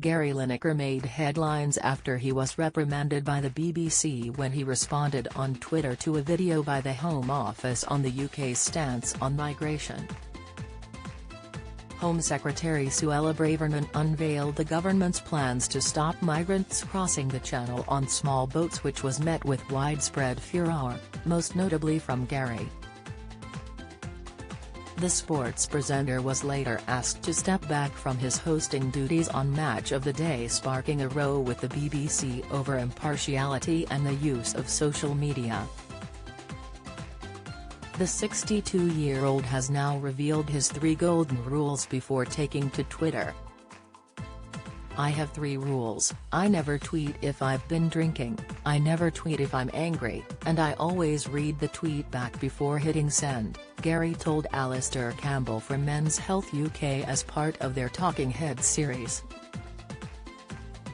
Gary Lineker made headlines after he was reprimanded by the BBC when he responded on Twitter to a video by the Home Office on the UK's stance on migration. Home Secretary Suella Braverman unveiled the government's plans to stop migrants crossing the Channel on small boats, which was met with widespread furore, most notably from Gary. The sports presenter was later asked to step back from his hosting duties on Match of the Day, sparking a row with the BBC over impartiality and the use of social media. The 62-year-old has now revealed his 3 golden rules before taking to Twitter. "I have 3 rules: I never tweet if I've been drinking, I never tweet if I'm angry, and I always read the tweet back before hitting send," Gary told Alistair Campbell from Men's Health UK as part of their Talking Heads series.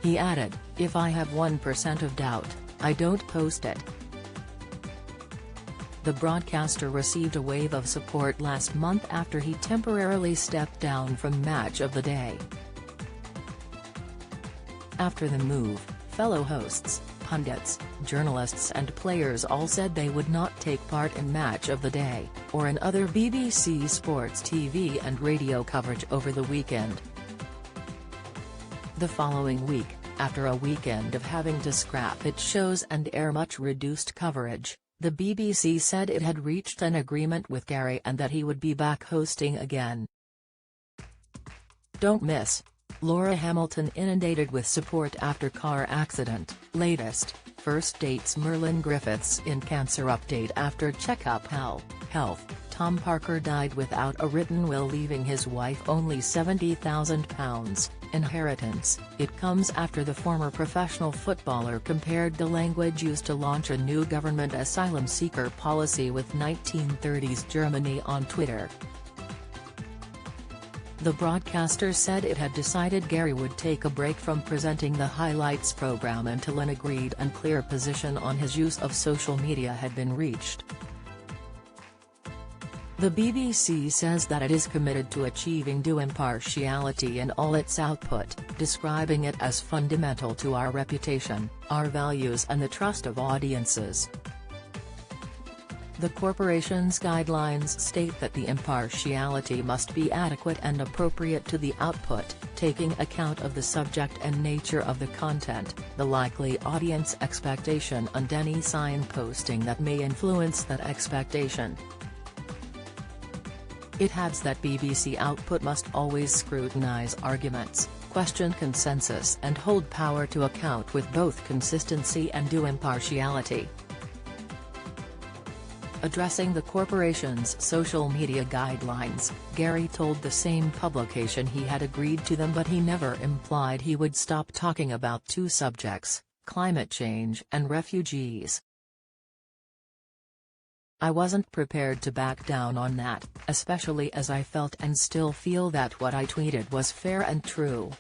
He added, "If I have 1% of doubt, I don't post it." The broadcaster received a wave of support last month after he temporarily stepped down from Match of the Day. After the move, fellow hosts, pundits, journalists and players all said they would not take part in Match of the Day, or in other BBC Sports TV and radio coverage over the weekend. The following week, after a weekend of having to scrap its shows and air much reduced coverage, the BBC said it had reached an agreement with Gary and that he would be back hosting again. Don't miss: Laura Hamilton inundated with support after car accident, latest, first dates Merlin Griffiths in cancer update after checkup health, Tom Parker died without a written will leaving his wife only £70,000, inheritance, it comes after the former professional footballer compared the language used to launch a new government asylum seeker policy with 1930s Germany on Twitter. The broadcaster said it had decided Gary would take a break from presenting the highlights program until an agreed and clear position on his use of social media had been reached. The BBC says that it is committed to achieving due impartiality in all its output, describing it as fundamental to our reputation, our values and the trust of audiences. The corporation's guidelines state that the impartiality must be adequate and appropriate to the output, taking account of the subject and nature of the content, the likely audience expectation and any signposting that may influence that expectation. It adds that BBC output must always scrutinise arguments, question consensus and hold power to account with both consistency and due impartiality. Addressing the corporation's social media guidelines, Gary told the same publication he had agreed to them, but he never implied he would stop talking about 2 subjects, climate change and refugees. "I wasn't prepared to back down on that, especially as I felt and still feel that what I tweeted was fair and true.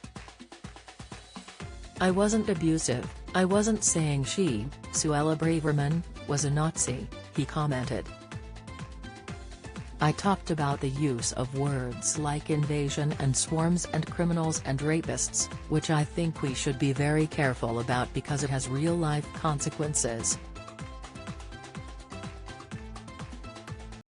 I wasn't abusive, I wasn't saying she, Suella Braverman, was a Nazi," he commented. "I talked about the use of words like invasion and swarms and criminals and rapists, which I think we should be very careful about because it has real-life consequences,"